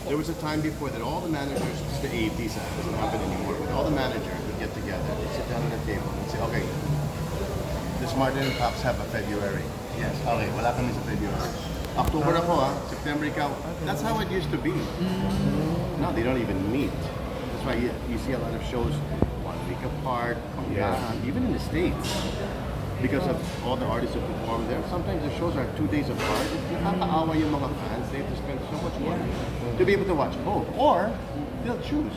There was a time before that all the managers, it's the 80s, it doesn't happen anymore, but all the managers would get together, they'd sit down at a table and say, okay, this Martin and Pops have a February. Yes, okay, wala kami sa February. October ako September ikaw. That's how it used to be. Now they don't even meet. That's why you see a lot of shows 1 week apart, even in the States. Because of all the artists who perform there, sometimes the shows are 2 days apart. Nakakaawa yung mga fans. They have to spend so much money to be able to watch both. Or, they'll choose.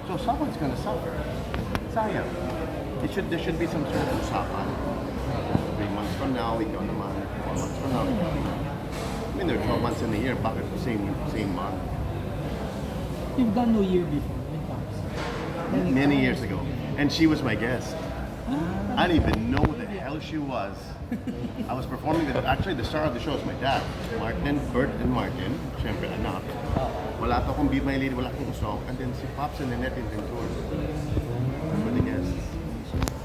So someone's gonna suffer. Sayang. There should be some sort of usapan. 3 months from now, ikaw naman. 4 months from now, ikaw naman. I mean, there are 12 months in a year, bakit the same month? You've done New Year before, with Pops. Many years ago. And she was my guest. I didn't even know the hell she was. I was performing actually the star of the show was my dad. Bert and Martin, syempre anak. Wala pa akong Be My Lady, wala akong song. And then si Pops and Nanette Inventor were the guests.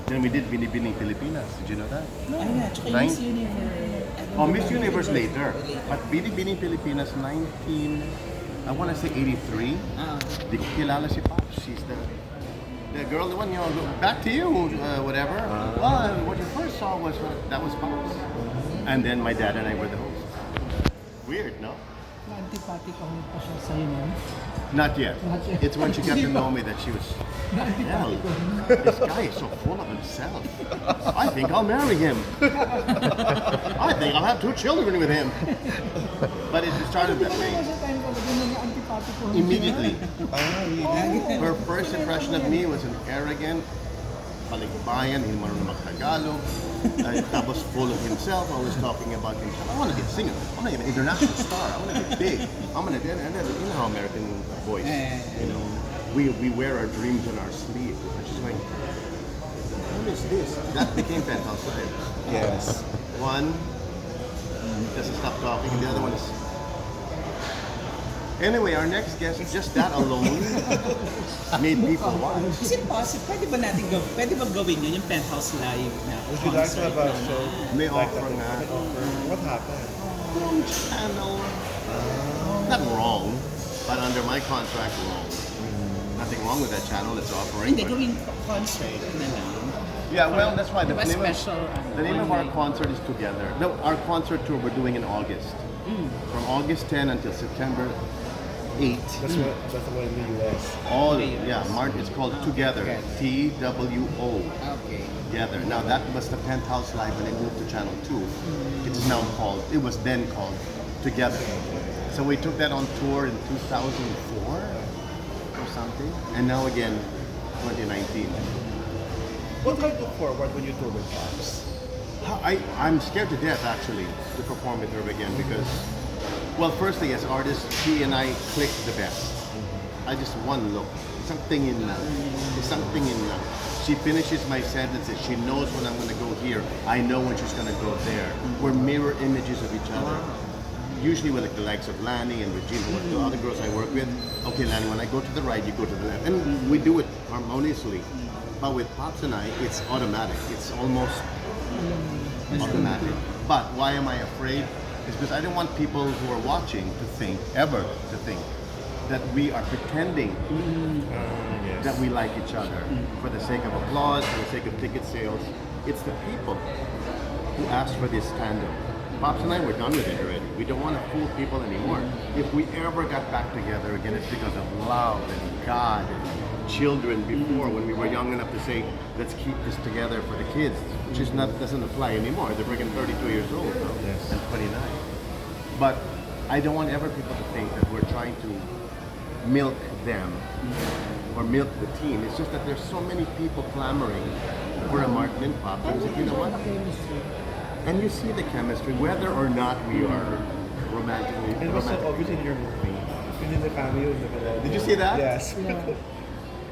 Then we did Binibining Pilipinas. Did you know that? No, tsaka yung Miss Universe. Oh, Miss Universe later. But Binibining Pilipinas, I want to say 83. Di ko kilala si Pops. She's the girl, the one, back to you, whatever. Well, what you first saw was, that was Pops. And then my dad and I were the hosts. Weird, no? Na-antipati ka mo pa siya sa'yo nun? Not yet. It's when she got to know me that she was, hell, this guy is so full of himself. I think I'll marry him. I think I'll have 2 children with him. But it started that way. Immediately. Her first impression of me was an arrogant, balikbayan, hindi marunong mag-Tagalog, tapos full of himself, always talking about himself. I want to be a singer. I want to be an international star. I want to be big. I'm going to, and then, you know how American boys, we wear our dreams on our sleeve. It's just like, what is this? That became Penthouse Live. Yes. One doesn't stop talking, and the other one is. Anyway, our next guest, just that alone, made people watch. Is it possible? Pwede ba gawin yun yung Penthouse Live na Would you like to have a show? May like offer that? nga. What happened? Wrong channel. Not wrong, but under my contract, wrong. Nothing wrong with that channel, it's offering. Hindi, gawin concert na lang. Yeah, well, that's why the Diba name of our concert is Together. No, our concert tour we're doing in August. From August 10 until September 8. That's the one in the US. All, Martin, it's called Together. TWO. Okay. Together. Now that was the Penthouse Live when it moved to Channel 2. It was then called Together. So we took that on tour in 2004 or something. And now again, 2019. What do you look forward when you tour with Pops? I'm scared to death actually to perform with her again because, well, firstly as artists, she and I click the best. I just one look, something in love. She finishes my sentences. She knows when I'm going to go here. I know when she's going to go there. We're mirror images of each other. Usually with the likes of Lani and Regina, the other girls I work with. Okay, Lani, when I go to the right, you go to the left, and we do it harmoniously. But with Pops and I, it's automatic. It's almost automatic. But why am I afraid? It's because I don't want people who are watching to think that we are pretending that we like each other for the sake of applause, for the sake of ticket sales. It's the people who asked for this tandem. Pops and I were done with it already. We don't want to fool people anymore. If we ever got back together again, it's because of love and God and children before, when we were young enough to say, let's keep this together for the kids, which doesn't apply anymore. They're freaking 32 years old and 29. But I don't want ever people to think that we're trying to milk them or milk the team. It's just that there's so many people clamoring for a Martin and Pop. And you know what? And you see the chemistry, whether or not we are romantically. And it was so obvious in your movie. In the cameo in the middle. Did you see that? Yes. Yeah.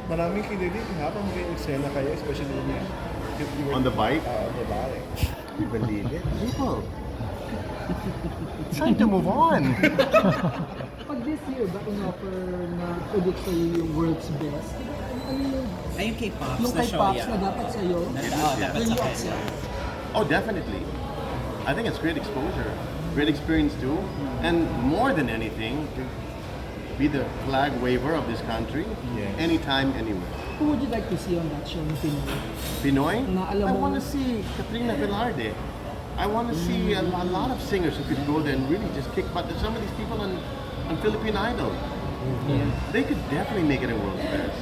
Maraming kinilig habang may eksena kayo, especially when you were On the bike? On the bike. You believe it? People. It's time to move on. Pag this year ba in-offer na predict sa'yo yung world's best? Ay, yung kay Pops Yung na kay show, Pops na dapat sa'yo? Dapat Will sa you kanya. accept? Oh, definitely. I think it's great exposure, great experience too, and more than anything, be the flag waver of this country, Yes. anytime, anywhere. Who would you like to see on that show? No Pinoy? Pinoy? Na alam I mo- want to see Katrina Velarde. I want to see a lot of singers who could go there and really just kick butt. There's some of these people on Philippine Idol. Yeah. They could definitely make it in world's best.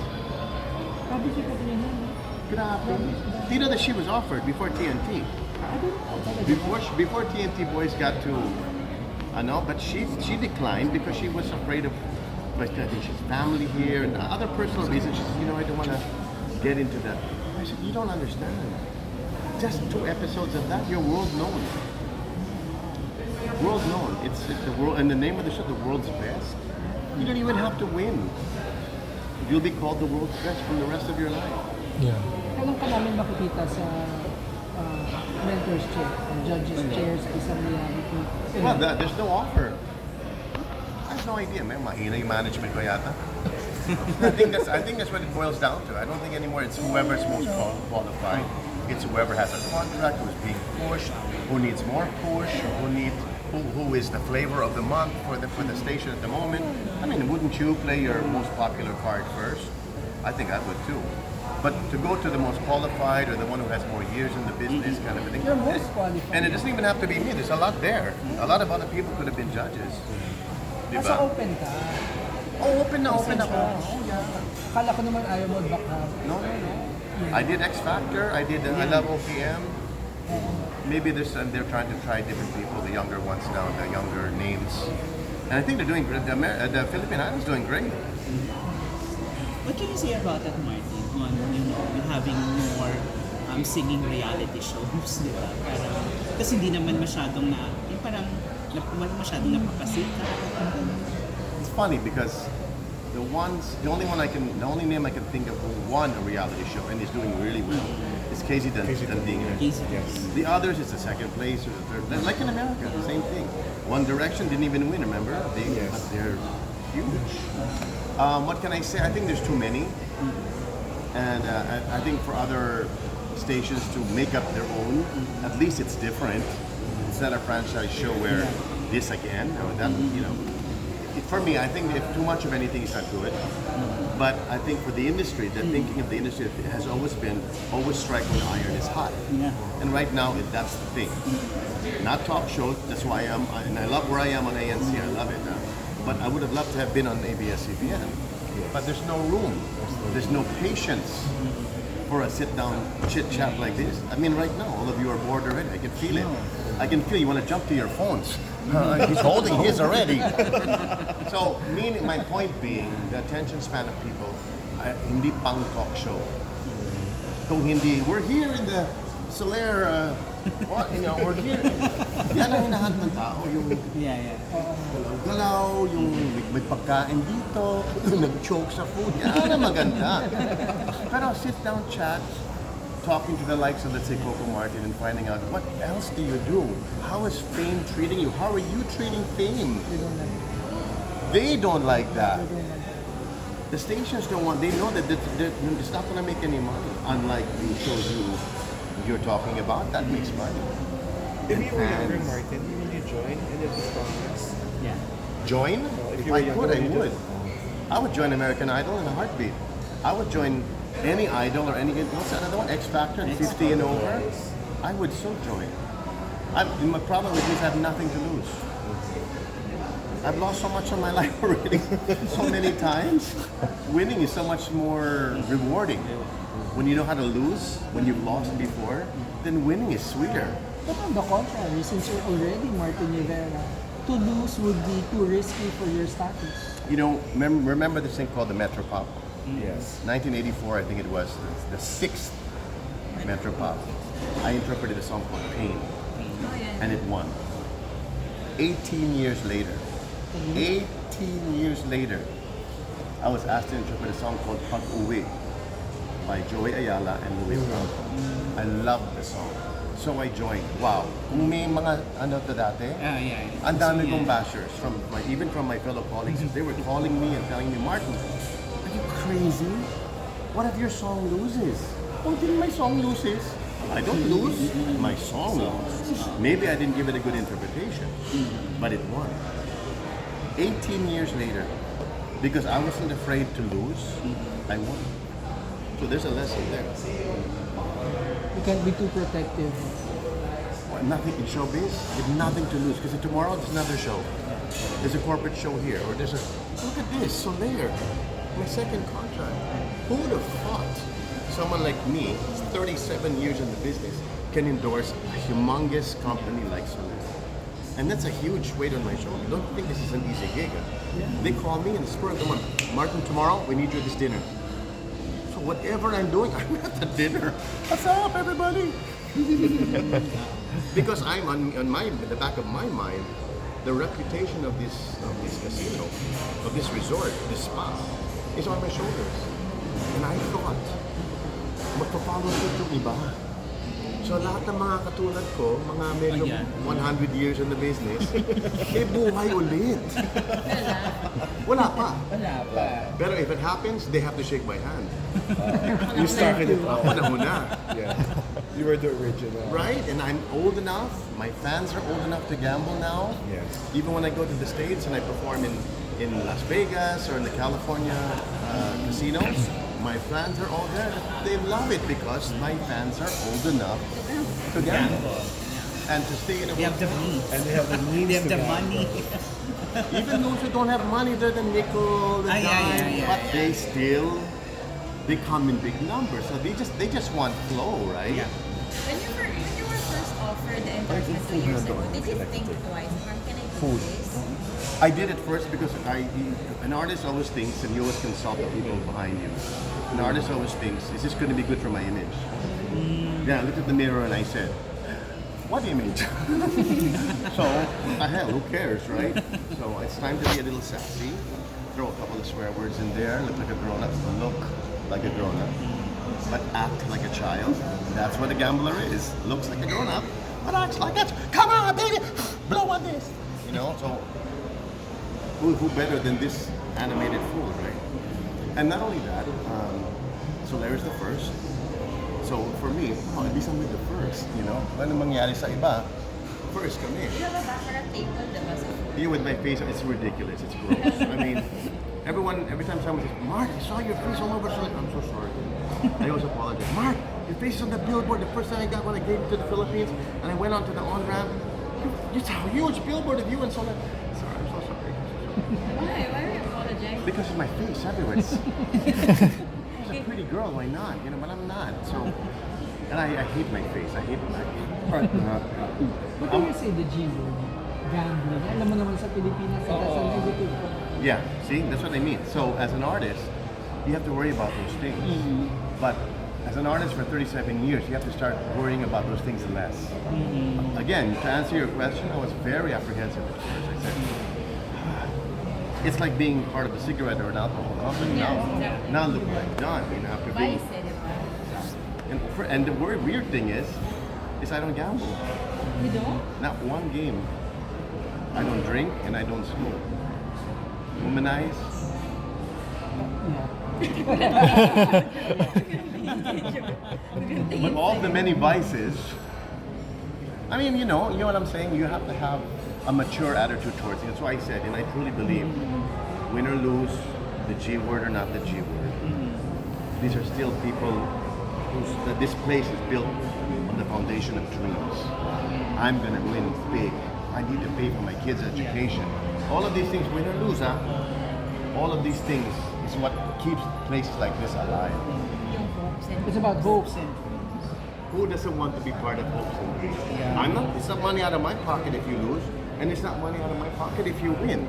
Sabi si Katrina, no? Grabe. Do you know that she was offered before TNT? I don't know. Talaga. Before TNT Boys got to, but she declined because she was afraid of, like, I think she's family here and other personal reasons. She said, I don't want to get into that. I said, you don't understand. Just 2 episodes of that, you're world known. World known. It's the world, and the name of the show, the world's best. You don't even have to win. You'll be called the world's best for the rest of your life. Yeah. Kailan ka namin makikita sa mentor's chair, judge's chair sa isang reality? Well, there's no offer. I have no idea, man. Mahina yung management ko yata. I think that's what it boils down to. I don't think anymore it's whoever's most qualified. It's whoever has a contract, who's being pushed, who needs more push, who is the flavor of the month for the station at the moment. I mean, wouldn't you play your most popular card first? I think I would too. But to go to the most qualified or the one who has more years in the business kind of a thing. You're most qualified. And it doesn't even have to be me. There's a lot there. A lot of other people could have been judges. Nasa Diba? open ka. Oh, open ako. Essential. Oh, yeah. Akala ko naman ayaw mo back up. No. I did X Factor. I did I Love OPM. Maybe they're trying to try different people, the younger ones now, the younger names. And I think they're doing great. The Philippine Idol's doing great. What can you say about that, Martin? On having more singing reality shows, di ba? Parang, kasi hindi naman masyadong masyadong napapasika. It's funny because the only name I can think of who won a reality show and is doing really well is Casey Dundee. Casey. Yes. The others is the second place or the third. Like in America, the same thing. One Direction didn't even win, remember? Yes. But they're huge. What can I say? I think there's too many. And I think for other stations to make up their own, at least it's different. It's not a franchise show where this again or that, For me, I think if too much of anything is not good. But I think for the industry, the thinking of the industry has always been, always strike when iron is hot. Yeah. And right now, that's the thing. Not talk shows, that's why and I love where I am on ANC, I love it. But I would have loved to have been on ABS-CBN. But there's no room. There's no patience for a sit-down chit-chat like this. I mean, right now, all of you are bored already. I can feel it. I can feel you want to jump to your phones. He's holding his already. So, my point being, the attention span of people, hindi pang talk show. Kung hindi, we're here in the Soler, we're here. Yan ang hinahanap ng tao, yung Yeah. galaw, yung may pagkain dito, nag-choke sa food, yan ang maganda. Pero sit-down chat, talking to the likes of, let's say, Coco Martin and finding out, what else do you do? How is fame treating you? How are you treating fame? They don't like that. The stations don't want, they know that it's not going to make any money, unlike the shows you're talking about, that makes money. If you were younger, Fans. Martin, will you join any of these contests? Yeah. Join? if If you were I younger, could, I would you would. I would join American Idol in a heartbeat. I would join any idol or any, what's that other one? X Factor, 50 and over. I would so join. My problem with this, I have nothing to lose. I've lost so much of my life already, so many times. Winning is so much more rewarding. When you know how to lose, when you've lost before, then winning is sweeter. But on the contrary, since you're already Martin Nievera, to lose would be too risky for your status. Remember this thing called the Metropop? Yes. 1984, I think it was, the 6th Metropop. I interpreted a song called Pain, and it won. 18 years later, I was asked to interpret a song called Pag-uwi by Joey Ayala and Louis Franco. I loved the song. So I joined. Wow. Kung may mga to dati, Yeah. ang dami kong bashers, even from my fellow colleagues. They were calling me and telling me, Martin, are you crazy? What if your song loses? Oh, didn't my song loses? I don't lose. My song lost. Maybe I didn't give it a good interpretation, but it won. 18 years later, Because I wasn't afraid to lose, I won. So there's a lesson there. You can't be too protective. Well, nothing in showbiz, you have nothing to lose. Because tomorrow there's another show. There's a corporate show here, or there's a look at this, so there. My second contract. Who would have thought someone like me, 37 years in the business, can endorse a humongous company like Soler? And that's a huge weight on my shoulder. Don't think this is an easy gig. Huh? They call me and spur, come on, Martin, tomorrow we need you at this dinner. So whatever I'm doing, I'm at the dinner. What's up, everybody? Because I'm on the back of my mind, the reputation of this casino, of this resort, this spa, is on my shoulders. And I thought, magpa-follow suit yung iba. So lahat ng mga katulad ko, mga medyo 100 years in the business, eh buhay ulit. Wala pa. Pero if it happens, they have to shake my hand. You started it off. Ako na muna. Yeah. You were the original. Right? And I'm old enough, my fans are old enough to gamble now. Yes. Even when I go to the States and I perform in Las Vegas or in the California casinos, my fans are all there. They love it because my fans are old enough to gamble. And to stay in a They have the means. And they have the means They have to the gamble. money. Even those who don't have money, they're the nickel, the dime, but they still, they come in big numbers. So they just want flow, right? Yeah. When you were first offered the endorsement 2 years ago, did you think twice? How can I do this? I did it first because an artist always thinks, and you always consult the people behind you. An artist always thinks, is this going to be good for my image? Yeah, I looked at the mirror and I said, what image? So, what the hell, who cares, right? So it's time to be a little sassy, throw a couple of swear words in there, look like a grown-up, look like a grown-up, but act like a child. That's what a gambler is. Looks like a grown-up, but acts like a child. Come on, baby, blow on this. You know, so who better than this animated fool, right? And not only that, Soler's the first. So for me, at least I'm with the first, you know? Ano mangyari sa iba, first kami. You have a baccarat table, diba? Here with my face, it's ridiculous, it's gross. I mean, every time someone says, Mark, I saw your face all over, so I'm so sorry. I always apologize. Mark, your face is on the billboard. The first time I got when I came to the Philippines, and I went onto the on-ramp, it's a huge billboard of you and Soler. Sorry, I'm so sorry. Why? Why are you apologizing? Because of my face everywhere. She's a pretty girl, why not? You know, but I'm not. So, and I hate my face. I hate my What do you say the G word? Gambling. Alam mo naman sa Pilipinas, that's a negative. Yeah, see, that's what I mean. So, as an artist, you have to worry about those things. But as an artist for 37 years, you have to start worrying about those things less. Again, to answer your question, I was very apprehensive at first. I said, it's like being part of a cigarette or an alcohol company. Now look what I've done. You know, after being, and the weird thing is I don't gamble. You don't? Not one game. I don't drink and I don't smoke. Womanize. But all the many vices. I mean, you know what I'm saying? You have to have a mature attitude towards it. That's why I said, and I truly believe, win or lose, the G word or not the G word. These are still people that this place is built on the foundation of dreams. I'm gonna win big. I need to pay for my kids' education. All of these things, win or lose, all of these things is what keeps places like this alive. It's about hopes. Who doesn't want to be part of hopes and dreams? I'm not. It's not money out of my pocket if you lose, and it's not money out of my pocket if you win.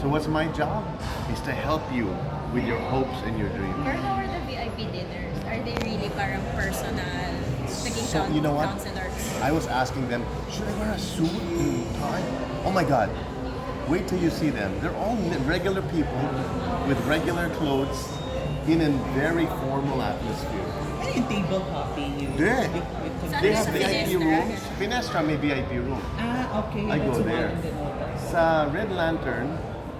So what's my job? Is to help you with your hopes and your dreams. Or how are the VIP dinners? Are they really parang personal? So you know what? Counselors? I was asking them, should I wear a suit and tie? Oh my God! Wait till you see them. They're all regular people with regular clothes in a very formal atmosphere. Ano yung table hopping? Yeah. They have Sa VIP Finestra? rooms. Finestra may VIP room. Okay. I go That's the there. one in the notice. Sa Red Lantern,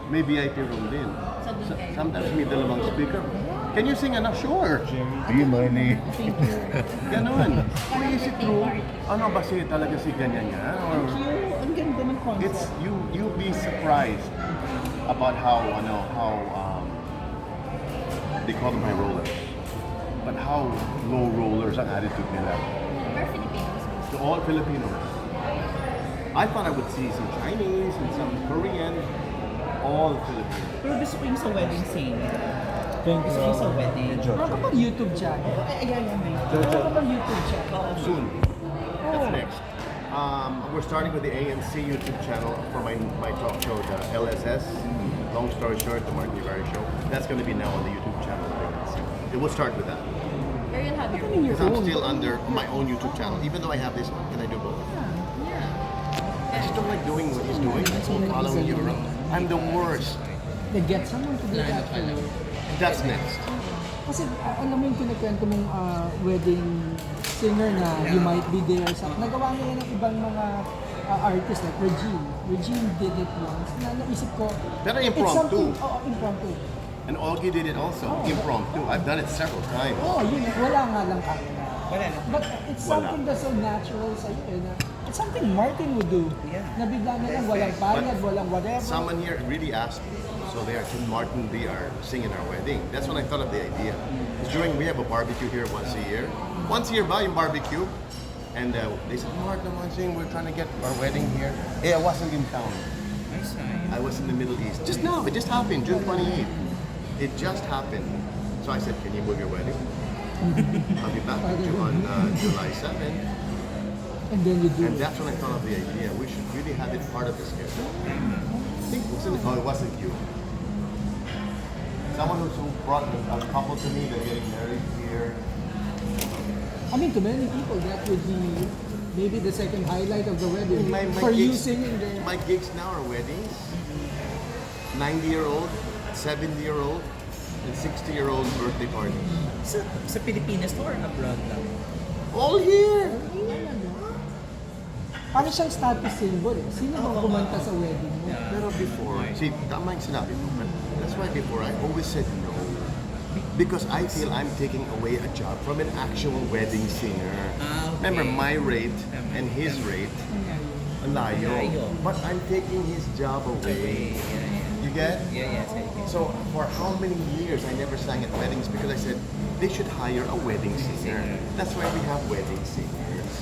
may VIP room din. So doon kayo? Sometimes may dalawang speaker. Can you sing enough? Sure. Be money. Ganon. Wait, is it true? Ano ba siya talaga si ganyan nga? Or Ang ganda ng concept. it's you'll be surprised about how they call them high rollers. But how low rollers ang attitude nila? We're Filipinos. They're all Filipinos. I thought I would see some Chinese and some Korean, all Filipino. Pero gusto ko yung sa wedding scene. Thank Gusto ko yung sa wedding. Meron ka bang YouTube channel? Ay, may. Meron ka bang YouTube channel? Soon. That's Oh. next. We're starting with the ANC YouTube channel for my talk show, the LSS. Long story short, the Martin Nievera show. That's going to be now on the YouTube channel of ANC. It will start with that. Where you'll have your In your Because I'm own. still under my own YouTube channel. Even though I have this one, can I do both? I just don't like doing what he's doing. So following you around. I'm the worst. They get someone to do that for you. That's next. Kasi alam mo yung kinikwento mong wedding singer na you might be there. Nagawa niya yan ng ibang mga artists like Regine. Regine did it once. Naisip ko, Pero it's impromptu. something, impromptu. And Augie did it also. Impromptu. I've done it several times. Yun, wala nga lang camera. Wala na. But it's something that's so natural sa'yo na it's something Martin would do. Yeah. Na bigla na lang walang bayad, walang whatever. Someone here really asked me, so there, can Martin be our singing our wedding? That's when I thought of the idea. It's we have a barbecue here once a year. Once a year ba yung barbecue? And they said, Martin, we're trying to get our wedding here. Hey, I wasn't in town. Nice. I was in the Middle East. Just now, it just happened, June 28th. It just happened. So I said, can you move your wedding? I'll be back on July 7th. And then you do And it. that's when I thought of the idea. We should really have it part of the schedule. I think it wasn't you. Someone who brought a couple to me, they're getting married here. I mean, to many people, that would be maybe the second highlight of the wedding. My For you gigs- singing there. My gigs now are weddings. 90-year-old, 70-year-old, and 60-year-old birthday parties. Sa Pilipinas to or abroad lang? All here! Parang siyang status symbol. Sino bang kumanta sa wedding mo? Pero before, see, tama yung sinabi mo, but that's why before I always said no. Because I feel I'm taking away a job from an actual wedding singer. Okay. Remember, my rate and his rate, layo. Layo. But I'm taking his job away. You get? Yes, I get. So for how many years I never sang at weddings because I said they should hire a wedding singer. That's why we have wedding singers.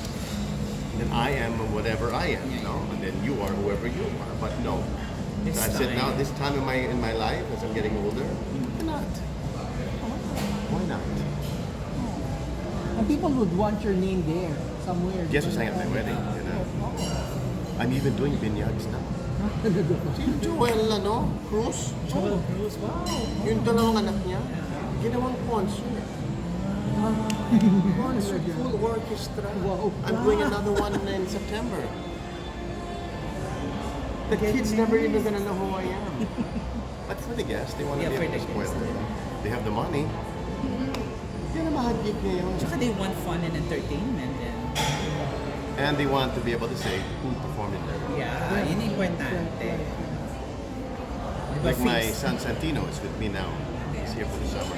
And I am whatever I am, you know, and then you are whoever you are. But no. This I said time. now this time in my life as I'm getting older, why not? Why not? And people would want your name there, somewhere. Guess who sang at my wedding? You know? I'm even doing vineyards now. Si Joel, Cruz. Joel Cruz, wow. Yung dalawang anak niya, ginawang concert. Concert, full orchestra. Wow. I'm doing another one in September. The kids never even gonna know who I am. But for the guests, they want to Yeah, be for able to the spoil guests. them. They have the money. Yan ang mahagik ngayon. Tsaka they want fun and entertainment And they want to be able to say who performed it there. yeah, yun yung importante. Like my son Santino is with me now. He's here for the summer.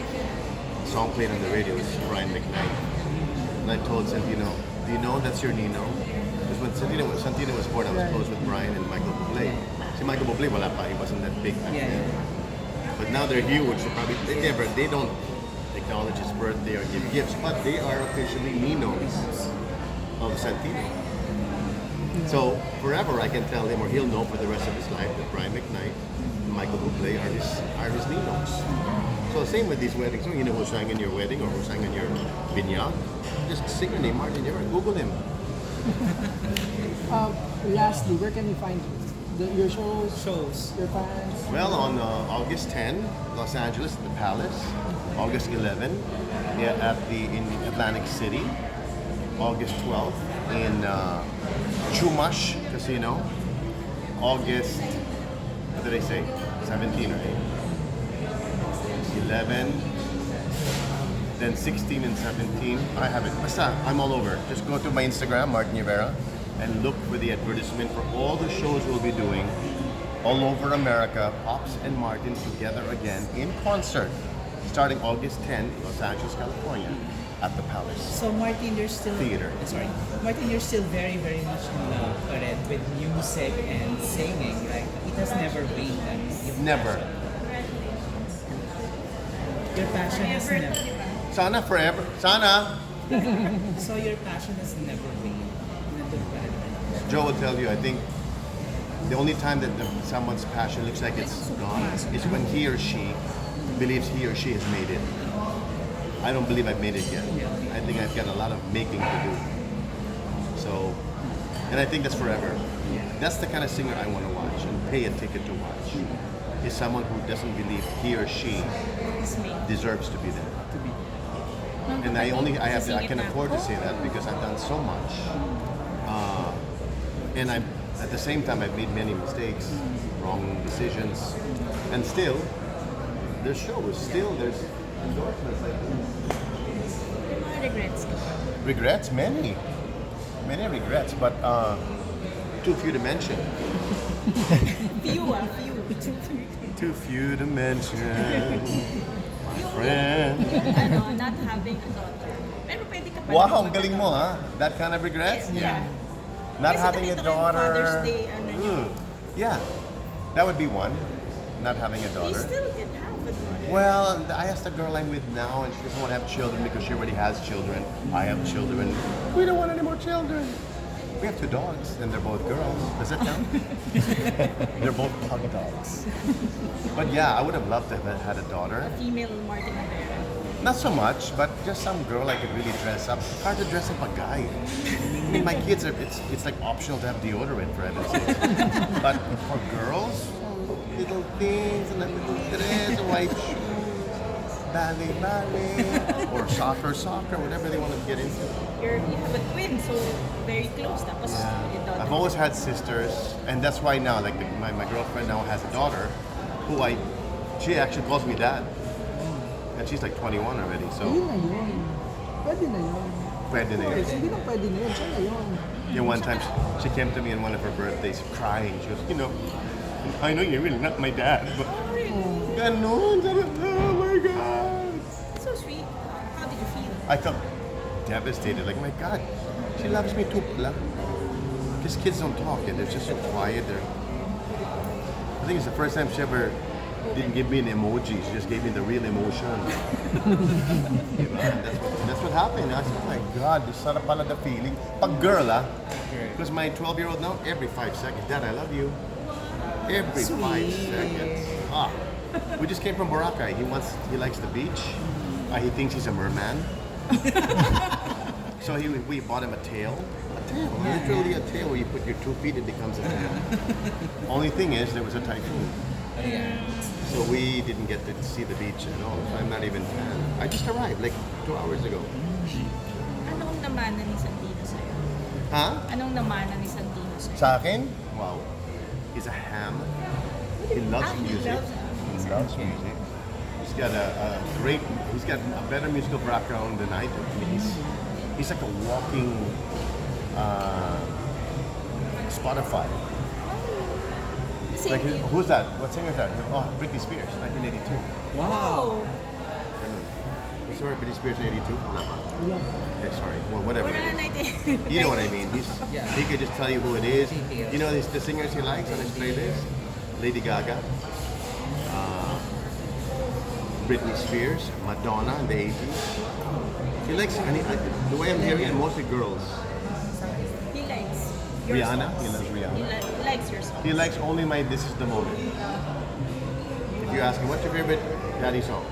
The song played on the radio is Brian McKnight. And I told Santino, do you know that's your Nino? Because when Santino was born, I was close with Brian and Michael Bublé. See, Michael Bublé, wala pa. He wasn't that big back Yeah. then. But now they're huge. So probably they don't acknowledge his birthday or give gifts, but they are officially Ninos of Santino. So forever I can tell him, or he'll know for the rest of his life, that Brian McKnight and Michael Bublé are his Ninos. So same with these weddings. So you know who sang in your wedding or who sang in your vineyard? Just sing your name, Martin. You ever Google him? Lastly, where can we find you? Your shows, Shows. your fans? Well, on August 10, Los Angeles, at the Palace. August 11, in Atlantic City. August 12th in Chumash Casino. August, what did I say? 17 or 11. Then 16 and 17. I have it. Basta, I'm all over. Just go to my Instagram, Martin Nievera, and look for the advertisement for all the shows we'll be doing all over America. Pops and Martin together again in concert, starting August 10 in Los Angeles, California, at the Palace. So Martin, you're still Theater. Sorry, Martin, you're still very, very much in love with music and singing. Like it has never waned. Never. Your passion has Forever, never. di ba? Sana forever. Sana. So your passion has never been. Nandun pa rin. Joe will tell you, I think the only time that someone's passion looks like it's gone is when he or she believes he or she has made it. I don't believe I've made it yet. I think I've got a lot of making to do. So, and I think that's forever. That's the kind of singer I want to watch and pay a ticket to watch. Is someone who doesn't believe he or she It's me. deserves to be there. To be. And I can afford to say that because I've done so much. And at the same time, I've made many mistakes, wrong decisions, and still, there's shows. Still, there's endorsements. May mga regrets ka pa. Regrets, many regrets, but too few to mention. Few. Too few to mention, my friend. Not having a daughter. Pero pwede ka pa. Wow, ang galing mo, ha? That kind of regrets? Yeah. Not Kasi having a nakita ko yung daughter. Father's Day, ano niyo. Yeah, that would be one. Not having a You daughter. still can have a daughter. Well, I asked the girl I'm with now, and she doesn't want to have children because she already has children. I have children. We don't want any more children. We have 2 dogs, and they're both girls. Does that count? They're both pug dogs. But yeah, I would have loved to have had a daughter. Female Martin Nievera. Not so much, but just some girl I could really dress up. It's hard to dress up a guy. I mean, my kids are, it's like optional to have deodorant for heaven's sake. But for girls, little things and a little dress, white shoes, ballet, or soccer, whatever they want to get into. You have a twin, so very close. Tapos your daughter. I've always had sisters, and that's why now, like my girlfriend now has a daughter, who she actually calls me dad. And she's like 21 already, so Ayun na yun. Pwede na yun. pwede na yun. Yes, hindi lang pwede na yun. Siya na yun. Yeah, one time she came to me on one of her birthdays crying. She goes, I know you're really not my dad, but ganon. Sabi ko, oh my God. So sweet. How did you feel? I felt devastated. Like, my God, she loves me too pala. Because kids don't talk yet. They're just so quiet. I think it's the first time she ever didn't give me an emoji. She just gave me the real emotion. That's what happened. I said, oh my God, this sarap pala the feeling. Pag girl, because my 12-year-old now, every 5 seconds, Dad, I love you. Every 5 seconds. We just came from Boracay. He likes the beach. He thinks he's a merman. So we bought him a tail. Literally a tail where you put your 2 feet, it becomes a tail. Only thing is, there was a typhoon. So we didn't get to see the beach at all. So I'm not even fan. I just arrived like 2 hours ago. Anong namana ni Santino sa'yo? Huh? Anong namana ni Santino sa'yo? Sa akin? Wow. He's a ham. He loves music. He loves music. He's got he's got a better musical background than I do. I mean, he's like a walking Spotify. Like, who's that? What singer is that? Oh, Britney Spears, 1982. Wow. Sorry, Britney Spears, 82? Wala pa. Okay, sorry. Well, whatever. Wala na You know what I mean. He could just tell you who it is. Details. You know the singers he likes on his playlist? Lady Gaga, Britney Spears, Madonna in the 80s. He likes, the way I'm hearing it, mostly girls. He likes your Rihanna, songs. he loves Rihanna. He likes your songs. He likes only my This Is the Moment. If you ask him, what's your favorite daddy song?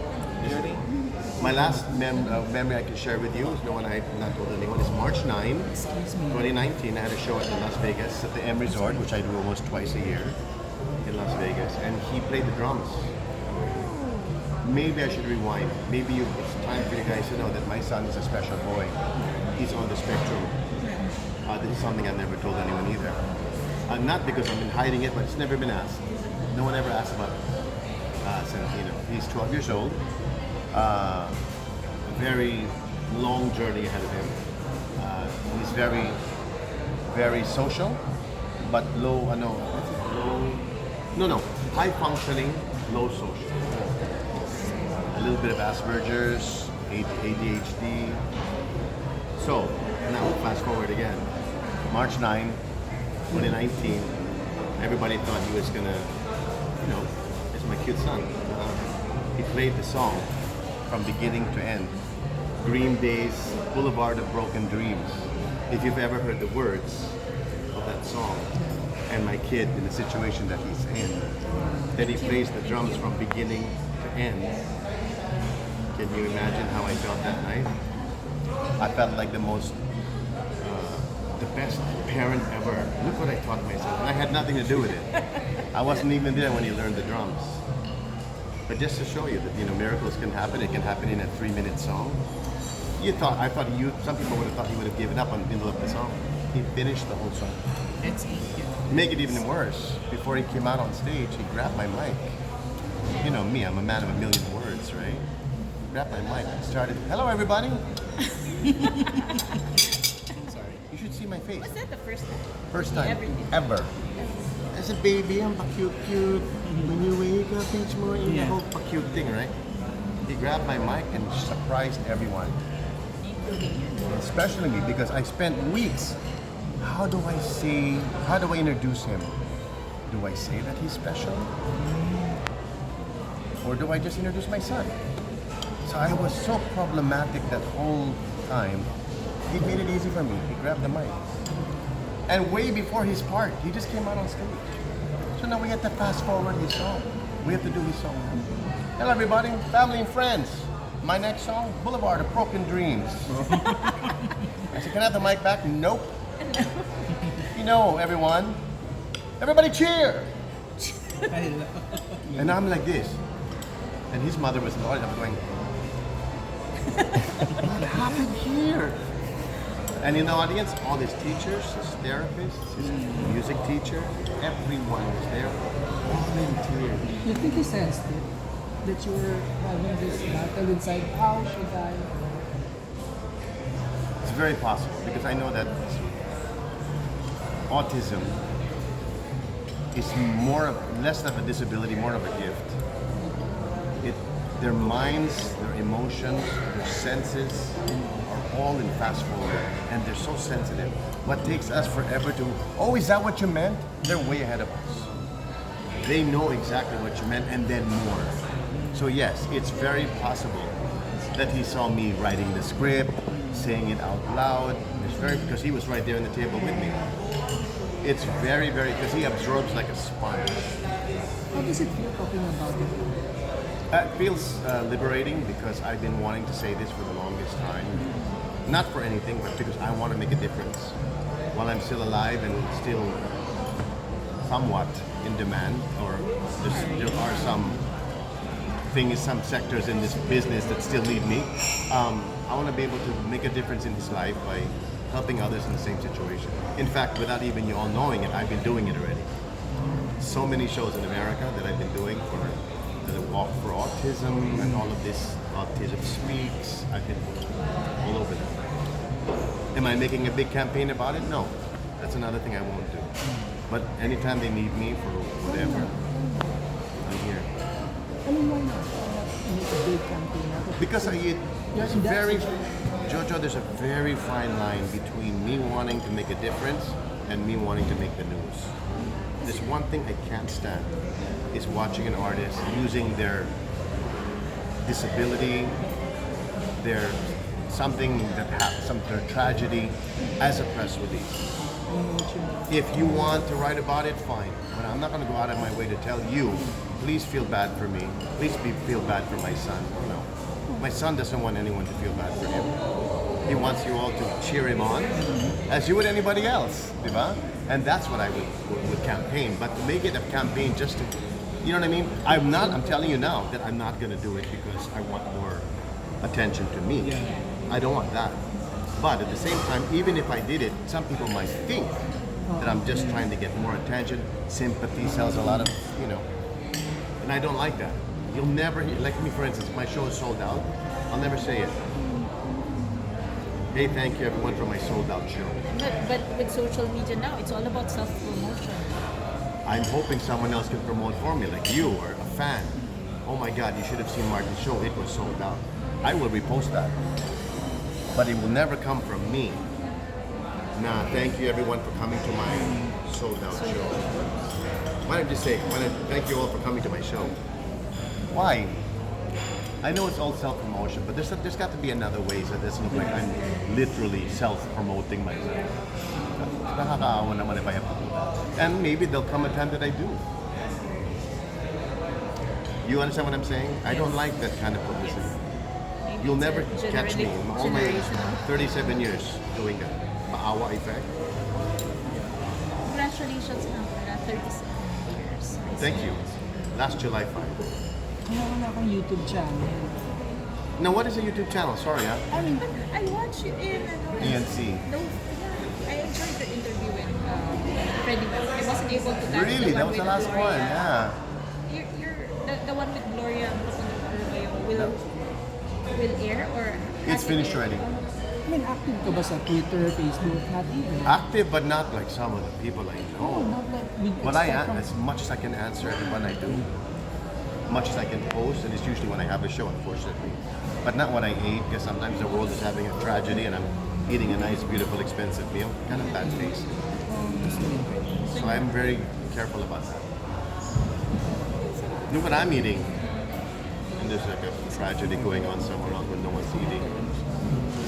My last memory I can share with you is the one I have not told anyone. Is March 9, 2019. I had a show at the Las Vegas at the M Resort, which I do almost twice a year in Las Vegas, and he played the drums. Maybe I should rewind. Maybe it's time for you guys to know that my son is a special boy. He's on the spectrum. This is something I've never told anyone either. Not because I've been hiding it, but it's never been asked. No one ever asked about Santino. He's 12 years old. A very long journey ahead of him. He's very, very social, but high functioning, low social. A little bit of Asperger's, ADHD. So, now fast forward again. March 9, 2019, everybody thought he was gonna, it's my cute son. He played the song, from beginning to end. Green Day's Boulevard of Broken Dreams. If you've ever heard the words of that song, and my kid in the situation that he's in, then he plays the drums from beginning to end. Can you imagine how I felt that night? I felt like the best parent ever. Look what I taught myself, and I had nothing to do with it. I wasn't even there when he learned the drums. But just to show you that miracles can happen. It can happen in a 3-minute song. Some people would have thought he would have given up on the middle of the song. He finished the whole song. That's it. Make it even worse, before he came out on stage, he grabbed my mic. You know me, I'm a man of a million words, right? Grabbed my mic and started, "Hello everybody." I'm sorry. You should see my face. Was that the first time? First time Everything. ever. As a baby, I'm cute. When you wake up each morning, the Yeah. whole cute thing, right? He grabbed my mic and surprised everyone, Including you. especially me, because I spent weeks. How do I introduce him? Do I say that he's special? Or do I just introduce my son? So I was so problematic that whole time. He made it easy for me. He grabbed the mic. And way before his part, he just came out on stage. So now we have to fast forward his song. We have to do his song. Hello everybody, family and friends. My next song, Boulevard of Broken Dreams. I said, can I have the mic back? Nope. Everyone. Everybody cheer. I love. And I'm like this. And his mother was in the audience going, what happened here? And in the audience, all his teachers, his therapists, his music teacher, everyone was there, all in tears. You think he sensed it? That you were having this battle inside? How should I? It's very possible because I know that autism is less of a disability, more of a gift. Their minds, their emotions, their senses are all in fast forward, and they're so sensitive. What takes us forever to, oh, is that what you meant? They're way ahead of us. They know exactly what you meant and then more. So yes, it's very possible that he saw me writing the script, saying it out loud. Because he was right there on the table with me. It's very, because he absorbs like a sponge. How does it feel talking about it? It feels liberating because I've been wanting to say this for the longest time. Not for anything, but because I want to make a difference. While I'm still alive and still somewhat in demand, or there are some sectors in this business that still need me. I want to be able to make a difference in his life by helping others in the same situation. In fact, without even you all knowing it, I've been doing it already. So many shows in America that I've been doing for the Walk for Autism and all of this Autism Speaks. I've been all over them. Am I making a big campaign about it? No. That's another thing I won't do. But anytime they need me for whatever, I'm here. I mean, why not? Make a big campaign out of it? Because there's a very fine line between me wanting to make a difference and me wanting to make the news. There's one thing I can't stand is watching an artist using their disability, their tragedy as a press release. If you want to write about it, fine. But I'm not going to go out of my way to tell you, please feel bad for me. Please feel bad for my son. No. My son doesn't want anyone to feel bad for him. He wants you all to cheer him on, as you would anybody else, diba? And that's what I would campaign. But to make it a campaign just to, you know what I mean? I'm telling you now that I'm not going to do it because I want more attention to me. Yeah. I don't want that. But at the same time, even if I did it, some people might think that I'm just trying to get more attention. Sympathy sells a lot of, and I don't like that. You'll never hear, like me for instance, my show is sold out. I'll never say it. Hey, thank you everyone for my sold out show. But with social media now, it's all about self-promotion. I'm hoping someone else can promote for me, like you or a fan. Oh my God, you should have seen Martin's show. It was sold out. I will repost that. But it will never come from me. Nah, thank you everyone for coming to my sold out show. Why don't you say, thank you all for coming to my show? Why? I know it's all self-promotion, but there's got to be another way so it doesn't look like I'm literally self-promoting myself. Nakakaawa naman if I have to do that. And maybe there'll come a time that I do. You understand what I'm saying? I don't like that kind of publicity. Maybe You'll it's never a catch me in all my generational. 37 years doing that. Maawa effect. Congratulations nga pala, 37 years. Thank you. Last July 5. Wala kang YouTube channel. Now, what is a YouTube channel? Sorry, I mean, But I watched you in ENC. No, yeah, I enjoyed the interview with Freddie Webb. I wasn't able to catch Really? the That one was the with last Gloria. one, yeah. You're the one with Gloria will air or It's has it finished aired? already. I mean, active ka ba sa Twitter, Facebook, not even? Active, but not like some of the people I Oh, know. not like with Well, I expect am, from- as much as I can answer everyone I do. Much as I can post, and it's usually when I have a show, unfortunately. But not when I eat, because sometimes the world is having a tragedy and I'm eating a nice, beautiful, expensive meal. Kind of bad taste. So I'm very careful about that. Look what I'm eating. And there's like a tragedy going on somewhere else when no one's eating.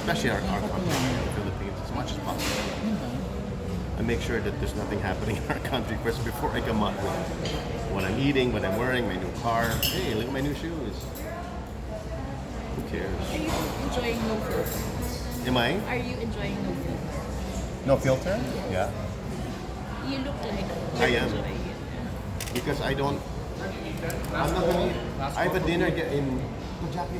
Especially our country, the Philippines, as much as possible. I make sure that there's nothing happening in our country first before I come up with what I'm eating, what I'm wearing, my new car. Hey, look at my new shoes. Who cares? Are you enjoying no filter? Am I? Are you enjoying no filter? No filter? Yeah. You look like I you're am. enjoying it. Because I'm not gonna eat. I have a dinner in